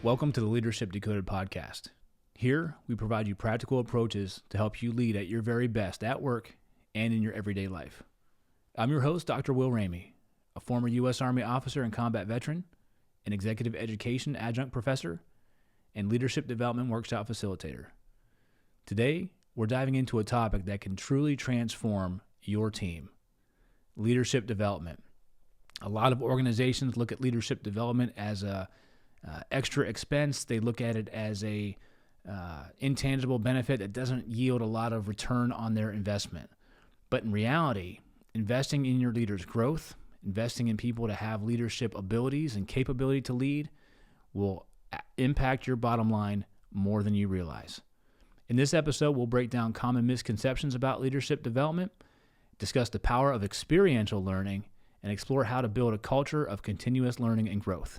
Welcome to the Leadership Decoded podcast. Here, we provide you practical approaches to help you lead at your very best at work and in your everyday life. I'm your host, Dr. Will Ramey, a former U.S. Army officer and combat veteran, an Executive Education Adjunct Professor, and Leadership Development Workshop Facilitator. Today, we're diving into a topic that can truly transform your team: leadership development. A lot of organizations look at leadership development as a extra expense. They look at it as a intangible benefit that doesn't yield a lot of return on their investment. But in reality, investing in your leaders' growth, investing in people to have leadership abilities and capability to lead will impact your bottom line more than you realize. In this episode, we'll break down common misconceptions about leadership development, discuss the power of experiential learning, and explore how to build a culture of continuous learning and growth.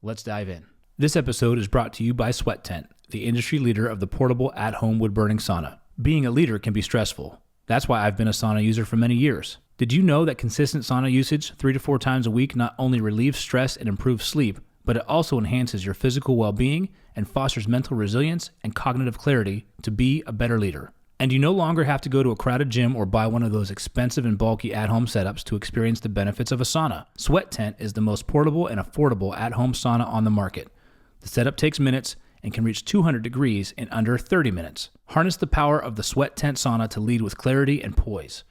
Let's dive in. This episode is brought to you by Sweat Tent, the industry leader of the portable at-home wood-burning sauna. Being a leader can be stressful. That's why I've been a sauna user for many years. Did you know that consistent sauna usage 3 to 4 times a week not only relieves stress and improves sleep, but it also enhances your physical well-being and fosters mental resilience and cognitive clarity to be a better leader? And you no longer have to go to a crowded gym or buy one of those expensive and bulky at-home setups to experience the benefits of a sauna. Sweat Tent is the most portable and affordable at-home sauna on the market. The setup takes minutes and can reach 200 degrees in under 30 minutes. Harness the power of the Sweat Tent sauna to lead with clarity and poise.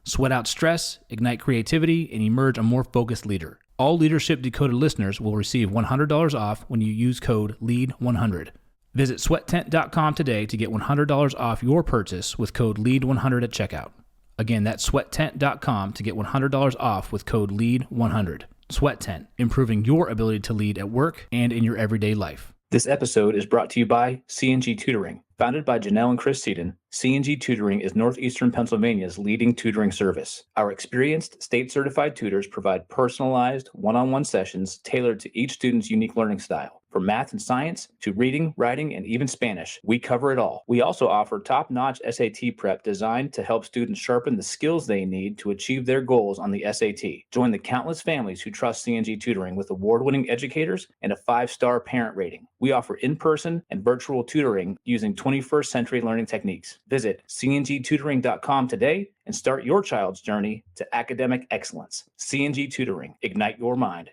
Sweat out stress, ignite creativity, and emerge a more focused leader. All Leadership Decoded listeners will receive $100 off when you use code LEAD100. Visit sweattent.com today to get $100 off your purchase with code LEAD100 at checkout. Again, that's sweattent.com to get $100 off with code LEAD100. Sweat Tent, improving your ability to lead at work and in your everyday life. This episode is brought to you by C&G Tutoring. Founded by Janelle and Chris Seaton, C&G Tutoring is Northeastern Pennsylvania's leading tutoring service. Our experienced, state-certified tutors provide personalized, one-on-one sessions tailored to each student's unique learning style. From math and science to reading, writing, and even Spanish, we cover it all. We also offer top-notch SAT prep designed to help students sharpen the skills they need to achieve their goals on the SAT. Join the countless families who trust C&G Tutoring with award-winning educators and a 5-star parent rating. We offer in-person and virtual tutoring using 21st century learning techniques. Visit cngtutoring.com today and start your child's journey to academic excellence. C&G Tutoring, ignite your mind.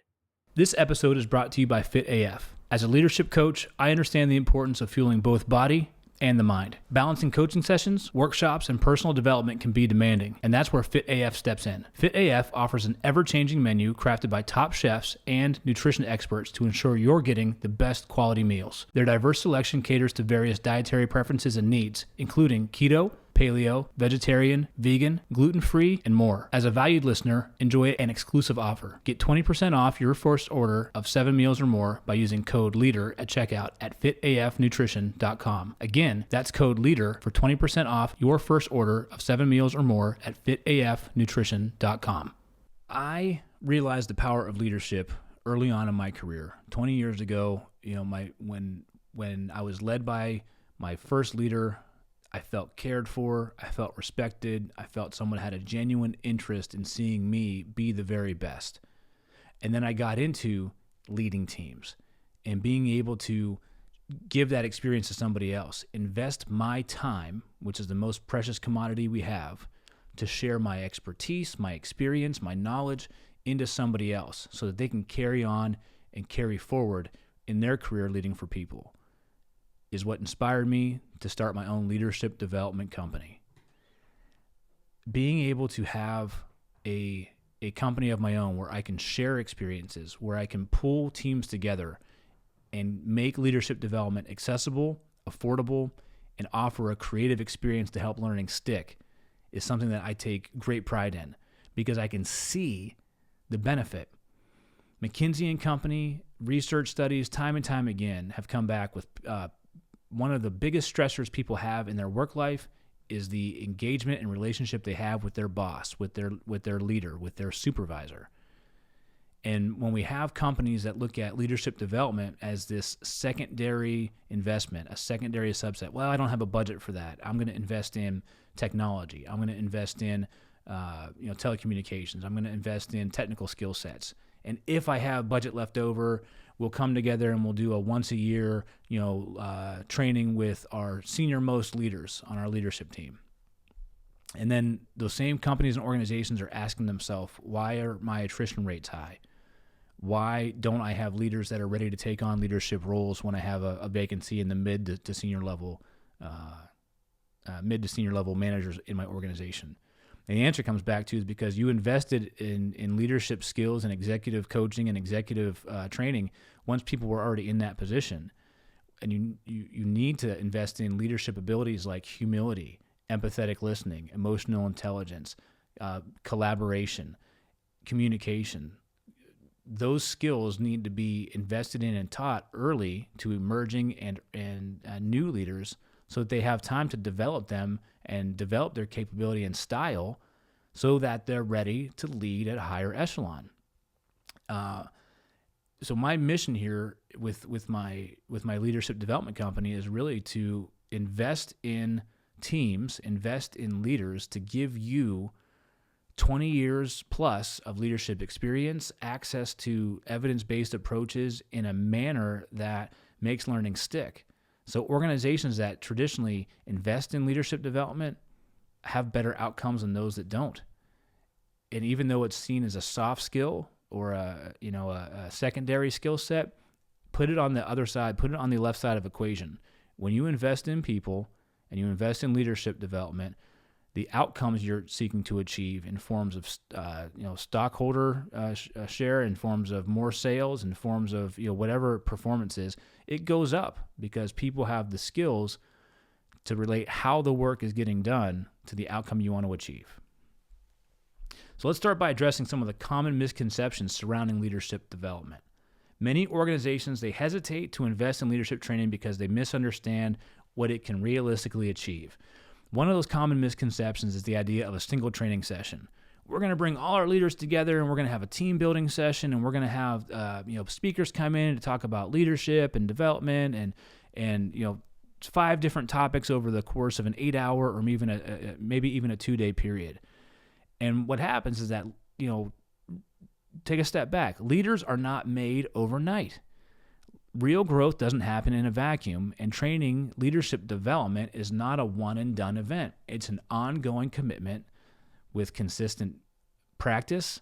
This episode is brought to you by FitAF. As a leadership coach, I understand the importance of fueling both body and the mind. Balancing coaching sessions, workshops, and personal development can be demanding, and that's where FitAF steps in. FitAF offers an ever-changing menu crafted by top chefs and nutrition experts to ensure you're getting the best quality meals. Their diverse selection caters to various dietary preferences and needs, including keto, paleo, vegetarian, vegan, gluten-free, and more. As a valued listener, enjoy an exclusive offer. Get 20% off your first order of 7 meals or more by using code LEADER at checkout at fitafnutrition.com. Again, that's code LEADER for 20% off your first order of 7 meals or more at fitafnutrition.com. I realized the power of leadership early on in my career. 20 years ago, when I was led by my first leader, I felt cared for, I felt respected, I felt someone had a genuine interest in seeing me be the very best. And then I got into leading teams and being able to give that experience to somebody else, invest my time, which is the most precious commodity we have, to share my expertise, my experience, my knowledge into somebody else so that they can carry on and carry forward in their career leading for people, is what inspired me to start my own leadership development company. Being able to have a company of my own where I can share experiences, where I can pull teams together and make leadership development accessible, affordable, and offer a creative experience to help learning stick is something that I take great pride in because I can see the benefit. McKinsey and Company research studies time and time again have come back with one of the biggest stressors people have in their work life is the engagement and relationship they have with their boss, with their leader, with their supervisor. And when we have companies that look at leadership development as this secondary investment, a secondary subset, well, I don't have a budget for that. I'm going to invest in technology. I'm going to invest in telecommunications. I'm going to invest in technical skill sets. And if I have budget left over, we'll come together and we'll do a once a year, training with our senior most leaders on our leadership team. And then those same companies and organizations are asking themselves, why are my attrition rates high? Why don't I have leaders that are ready to take on leadership roles when I have a vacancy in the mid to senior level managers in my organization? And the answer comes back to is because you invested in leadership skills and executive coaching and executive training once people were already in that position. And you need to invest in leadership abilities like humility, empathetic listening, emotional intelligence, collaboration, communication. Those skills need to be invested in and taught early to emerging and new leaders so that they have time to develop them and develop their capability and style so that they're ready to lead at a higher echelon. So my mission here with my leadership development company is really to invest in teams, invest in leaders to give you 20 years plus of leadership experience, access to evidence-based approaches in a manner that makes learning stick. So organizations that traditionally invest in leadership development have better outcomes than those that don't. And even though it's seen as a soft skill or a secondary skill set, put it on the other side, put it on the left side of the equation. When you invest in people and you invest in leadership development, the outcomes you're seeking to achieve in forms of stockholder share, in forms of more sales, in forms of whatever performance is, it goes up because people have the skills to relate how the work is getting done to the outcome you want to achieve. So let's start by addressing some of the common misconceptions surrounding leadership development. Many organizations, they hesitate to invest in leadership training because they misunderstand what it can realistically achieve. One of those common misconceptions is the idea of a single training session. We're going to bring all our leaders together and we're going to have a team building session and we're going to have speakers come in to talk about leadership and development and 5 different topics over the course of an 8-hour or maybe even a 2-day period. And what happens is that, take a step back. Leaders are not made overnight. Real growth doesn't happen in a vacuum, and training leadership development is not a one-and-done event. It's an ongoing commitment with consistent practice,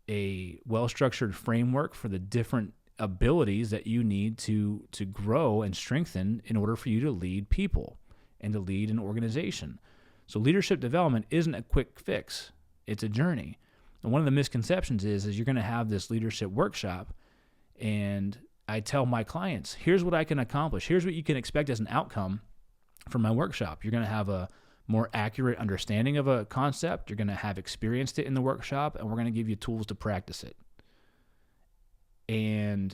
a well-structured framework for the different abilities that you need to grow and strengthen in order for you to lead people and to lead an organization. So leadership development isn't a quick fix. It's a journey. And one of the misconceptions is you're going to have this leadership workshop, and I tell my clients, here's what I can accomplish. Here's what you can expect as an outcome from my workshop. You're going to have a more accurate understanding of a concept. You're going to have experienced it in the workshop, and we're going to give you tools to practice it. And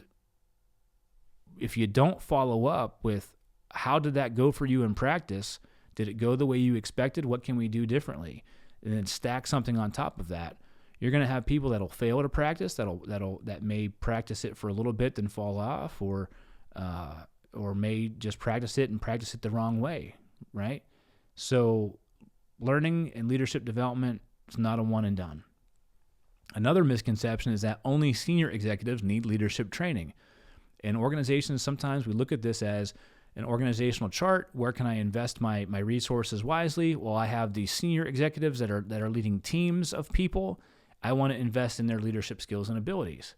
if you don't follow up with how did that go for you in practice, did it go the way you expected? What can we do differently? And then stack something on top of that. You're going to have people that'll fail to practice, that may practice it for a little bit then fall off, or may just practice it the wrong way, right? So learning and leadership development is not a one and done. Another misconception is that only senior executives need leadership training. In organizations, sometimes we look at this as an organizational chart. Where can I invest my resources wisely? Well, I have these senior executives that are leading teams of people. I want to invest in their leadership skills and abilities.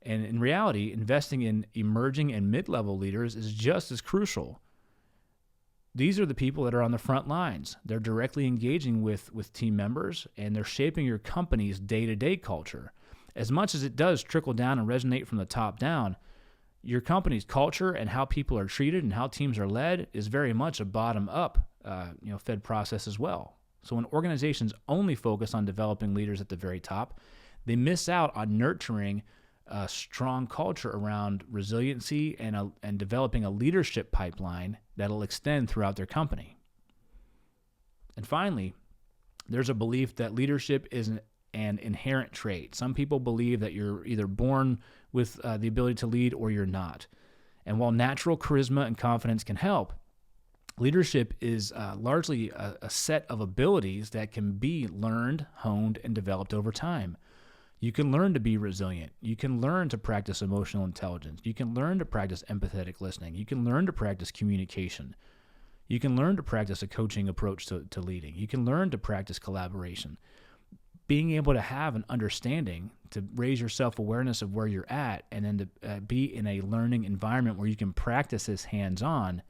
And in reality, investing in emerging and mid-level leaders is just as crucial. These are the people that are on the front lines. They're directly engaging with team members, and they're shaping your company's day-to-day culture. As much as it does trickle down and resonate from the top down, your company's culture and how people are treated and how teams are led is very much a bottom-up fed process as well. So when organizations only focus on developing leaders at the very top, they miss out on nurturing a strong culture around resiliency and developing a leadership pipeline that'll extend throughout their company. And finally, there's a belief that leadership is an inherent trait. Some people believe that you're either born with the ability to lead or you're not. And while natural charisma and confidence can help, leadership is largely a set of abilities that can be learned, honed, and developed over time. You can learn to be resilient. You can learn to practice emotional intelligence. You can learn to practice empathetic listening. You can learn to practice communication. You can learn to practice a coaching approach to leading. You can learn to practice collaboration. Being able to have an understanding, to raise your self-awareness of where you're at, and then to be in a learning environment where you can practice this hands-on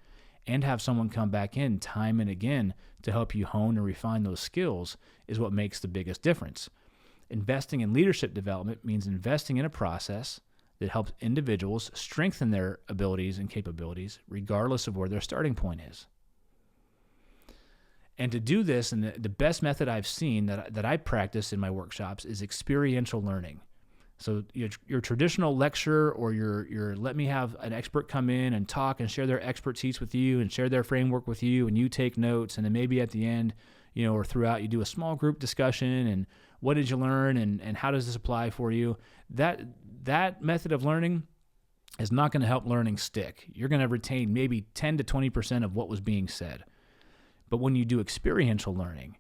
and have someone come back in time and again to help you hone and refine those skills is what makes the biggest difference. Investing in leadership development means investing in a process that helps individuals strengthen their abilities and capabilities regardless of where their starting point is. And to do this, and the best method I've seen that I practice in my workshops is experiential learning. So your traditional lecture or your let me have an expert come in and talk and share their expertise with you and share their framework with you, and you take notes, and then maybe at the end, or throughout, you do a small group discussion and what did you learn and how does this apply for you? That method of learning is not going to help learning stick. You're going to retain maybe 10 to 20% of what was being said. But when you do experiential learning,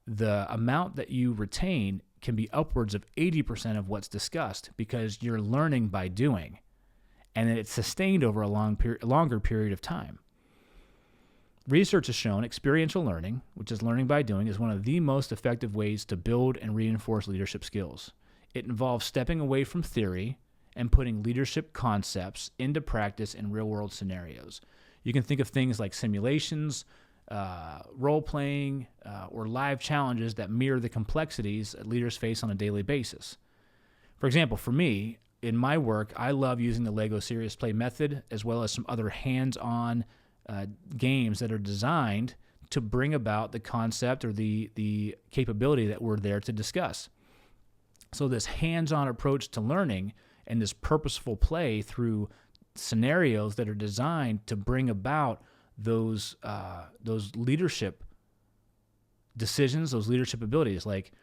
the amount that you retain can be upwards of 80% of what's discussed because you're learning by doing, and it's sustained over a longer period of time. Research has shown experiential learning, which is learning by doing, is one of the most effective ways to build and reinforce leadership skills. It involves stepping away from theory and putting leadership concepts into practice in real-world scenarios. You can think of things like simulations, role-playing, or live challenges that mirror the complexities that leaders face on a daily basis. For example, for me, in my work, I love using the Lego Serious Play method as well as some other hands-on games that are designed to bring about the concept or the capability that we're there to discuss. So this hands-on approach to learning and this purposeful play through scenarios that are designed to bring about those leadership decisions, those leadership abilities, like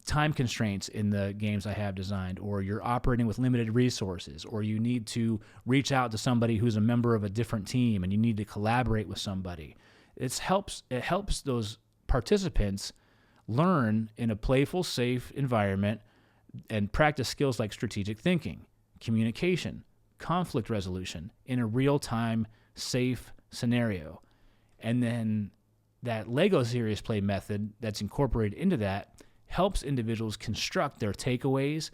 time constraints in the games I have designed, or you're operating with limited resources, or you need to reach out to somebody who's a member of a different team and you need to collaborate with somebody. It helps those participants learn in a playful, safe environment and practice skills like strategic thinking, communication, conflict resolution in a real-time, safe scenario. And then that Lego Serious Play method that's incorporated into that helps individuals construct their takeaways,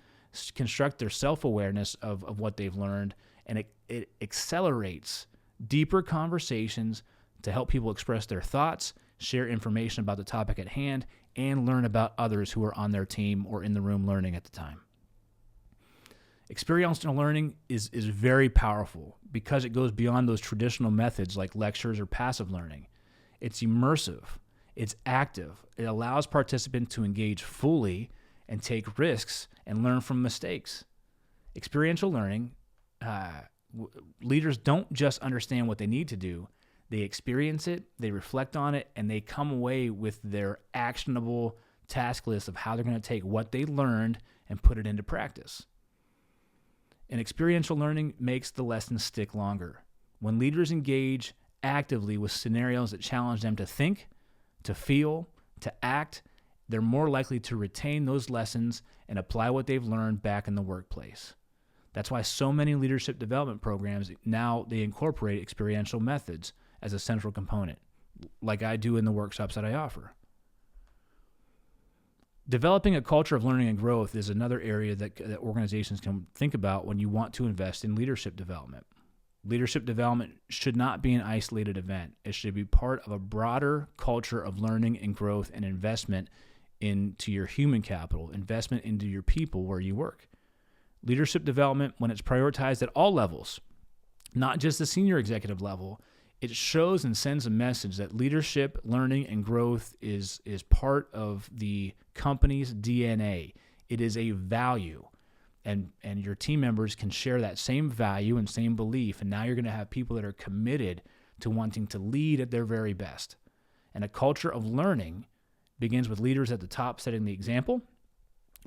construct their self-awareness of what they've learned, and it accelerates deeper conversations to help people express their thoughts, share information about the topic at hand, and learn about others who are on their team or in the room learning at the time. Experiential learning is very powerful because it goes beyond those traditional methods like lectures or passive learning. It's immersive. It's active. It allows participants to engage fully and take risks and learn from mistakes. Experiential learning, leaders don't just understand what they need to do. They experience it, they reflect on it, and they come away with their actionable task list of how they're going to take what they learned and put it into practice. And experiential learning makes the lessons stick longer. When leaders engage actively with scenarios that challenge them to think, to feel, to act, they're more likely to retain those lessons and apply what they've learned back in the workplace. That's why so many leadership development programs now they incorporate experiential methods as a central component, like I do in the workshops that I offer. Developing a culture of learning and growth is another area that organizations can think about when you want to invest in leadership development. Leadership development should not be an isolated event. It should be part of a broader culture of learning and growth and investment into your human capital, investment into your people where you work. Leadership development, when it's prioritized at all levels, not just the senior executive level, it shows and sends a message that leadership, learning, and growth is part of the company's DNA. It is a value, and your team members can share that same value and same belief, and now you're going to have people that are committed to wanting to lead at their very best. And a culture of learning begins with leaders at the top setting the example,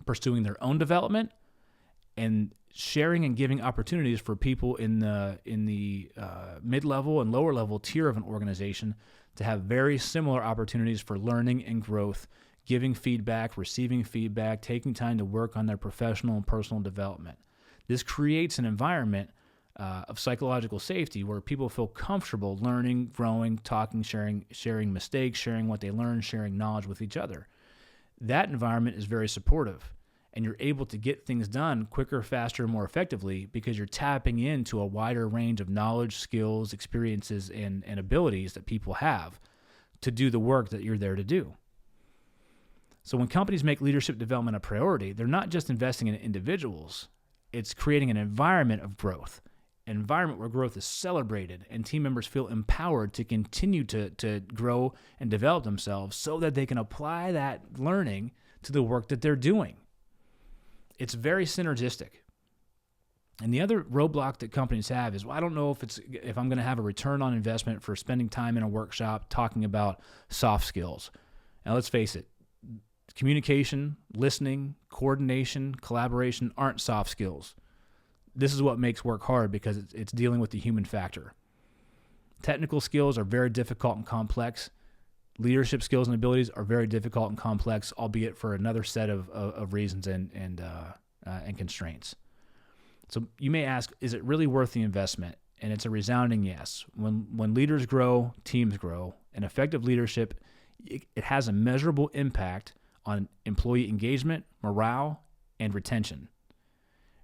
pursuing their own development, and sharing and giving opportunities for people in the mid-level and lower-level tier of an organization to have very similar opportunities for learning and growth giving feedback, receiving feedback, taking time to work on their professional and personal development. This creates an environment of psychological safety where people feel comfortable learning, growing, talking, sharing mistakes, sharing what they learn, sharing knowledge with each other. That environment is very supportive, and you're able to get things done quicker, faster, more effectively because you're tapping into a wider range of knowledge, skills, experiences, and abilities that people have to do the work that you're there to do. So when companies make leadership development a priority, they're not just investing in individuals. It's creating an environment of growth, an environment where growth is celebrated and team members feel empowered to continue to grow and develop themselves so that they can apply that learning to the work that they're doing. It's very synergistic. And the other roadblock that companies have is, well, I don't know if I'm going to have a return on investment for spending time in a workshop talking about soft skills. Now, let's face it, communication, listening, coordination, collaboration aren't soft skills. This is what makes work hard because it's dealing with the human factor. Technical skills are very difficult and complex. Leadership skills and abilities are very difficult and complex, albeit for another set of reasons and constraints. So you may ask, is it really worth the investment? And it's a resounding yes. When leaders grow, teams grow, and effective leadership, it has a measurable impact on employee engagement, morale, and retention.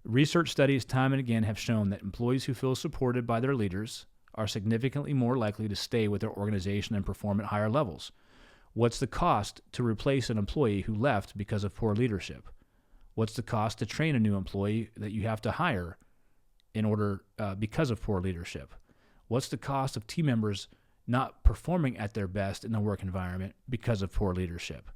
Research studies time and again have shown that employees who feel supported by their leaders are significantly more likely to stay with their organization and perform at higher levels. What's the cost to replace an employee who left because of poor leadership? What's the cost to train a new employee that you have to hire in order because of poor leadership? What's the cost of team members not performing at their best in the work environment because of poor leadership?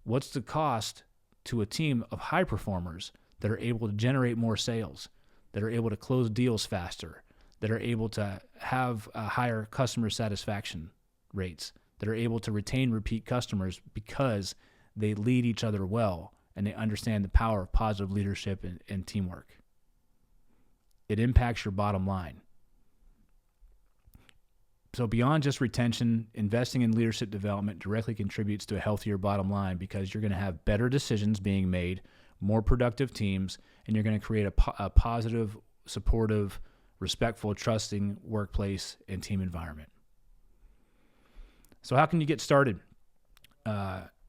What's the cost to a team of high performers that are able to generate more sales, that are able to close deals faster, that are able to have higher customer satisfaction rates, that are able to retain repeat customers because they lead each other well and they understand the power of positive leadership and teamwork? It impacts your bottom line. So beyond just retention, investing in leadership development directly contributes to a healthier bottom line because you're going to have better decisions being made, more productive teams, and you're going to create a positive, supportive, respectful, trusting workplace and team environment. So how can you get started?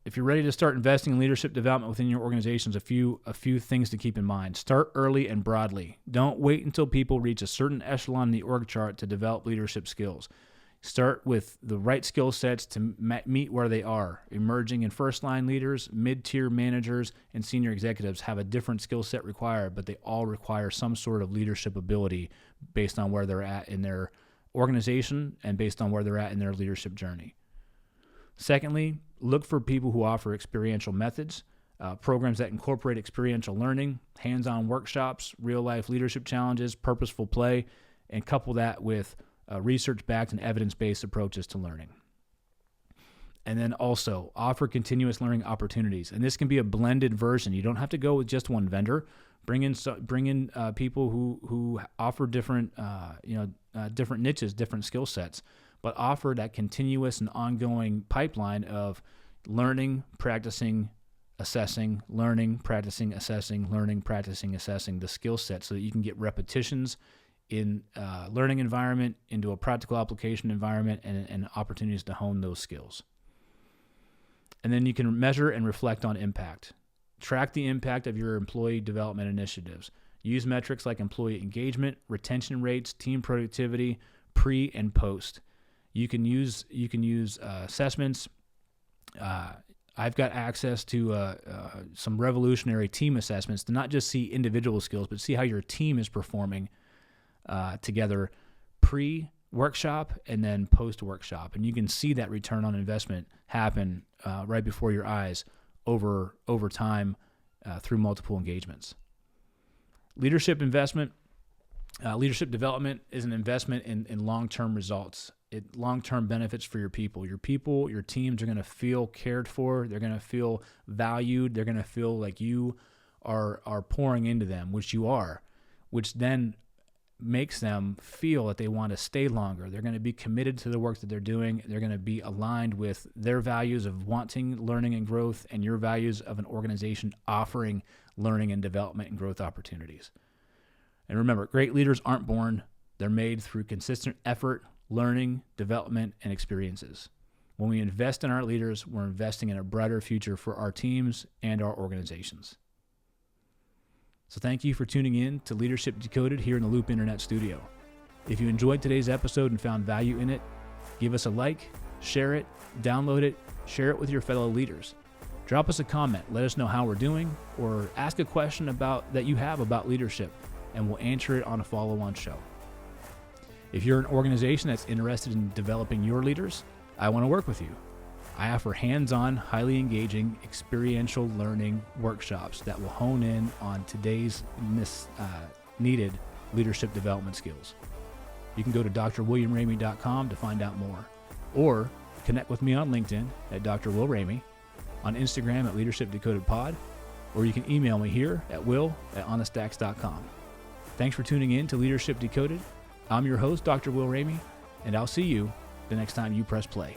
If you're ready to start investing in leadership development within your organizations, a few things to keep in mind. Start early and broadly. Don't wait until people reach a certain echelon in the org chart to develop leadership skills. Start with the right skill sets to meet where they are. Emerging and first-line leaders, mid-tier managers, and senior executives have a different skill set required, but they all require some sort of leadership ability based on where they're at in their organization and based on where they're at in their leadership journey. Secondly, look for people who offer experiential methods, programs that incorporate experiential learning, hands-on workshops, real-life leadership challenges, purposeful play, and couple that with research-backed and evidence-based approaches to learning. And then also offer continuous learning opportunities. And this can be a blended version. You don't have to go with just one vendor. Bring in people who offer different different niches, different skill sets, but offer that continuous and ongoing pipeline of learning, practicing, assessing, learning, practicing, assessing, learning, practicing, assessing the skill set so that you can get repetitions in a learning environment into a practical application environment and opportunities to hone those skills. And then you can measure and reflect on impact. Track the impact of your employee development initiatives. Use metrics like employee engagement, retention rates, team productivity, pre and post. You can use assessments. I've got access to some revolutionary team assessments to not just see individual skills, but see how your team is performing together pre-workshop and then post-workshop. And you can see that return on investment happen right before your eyes over time through multiple engagements. Leadership development is an investment in long-term results. Long-term benefits for your people. Your teams are going to feel cared for. They're going to feel valued. They're going to feel like you are pouring into them, which you are, which then makes them feel that they want to stay longer. They're going to be committed to the work that they're doing. They're going to be aligned with their values of wanting learning and growth and your values of an organization offering learning and development and growth opportunities. And remember, great leaders aren't born. They're made through consistent effort, learning, development, and experiences. When we invest in our leaders, we're investing in a brighter future for our teams and our organizations. So thank you for tuning in to Leadership Decoded here in the Loop Internet Studio. If you enjoyed today's episode and found value in it, give us a like, share it, download it, share it with your fellow leaders. Drop us a comment, let us know how we're doing, or ask a question that you have about leadership, and we'll answer it on a follow-on show. If you're an organization that's interested in developing your leaders, I want to work with you. I offer hands-on, highly engaging, experiential learning workshops that will hone in on today's needed leadership development skills. You can go to drwilliamramey.com to find out more, or connect with me on LinkedIn at Dr. Will Ramey, on Instagram at Leadership Decoded Pod, or you can email me here at will@honestax.com. Thanks for tuning in to Leadership Decoded. I'm your host, Dr. Will Ramey, and I'll see you the next time you press play.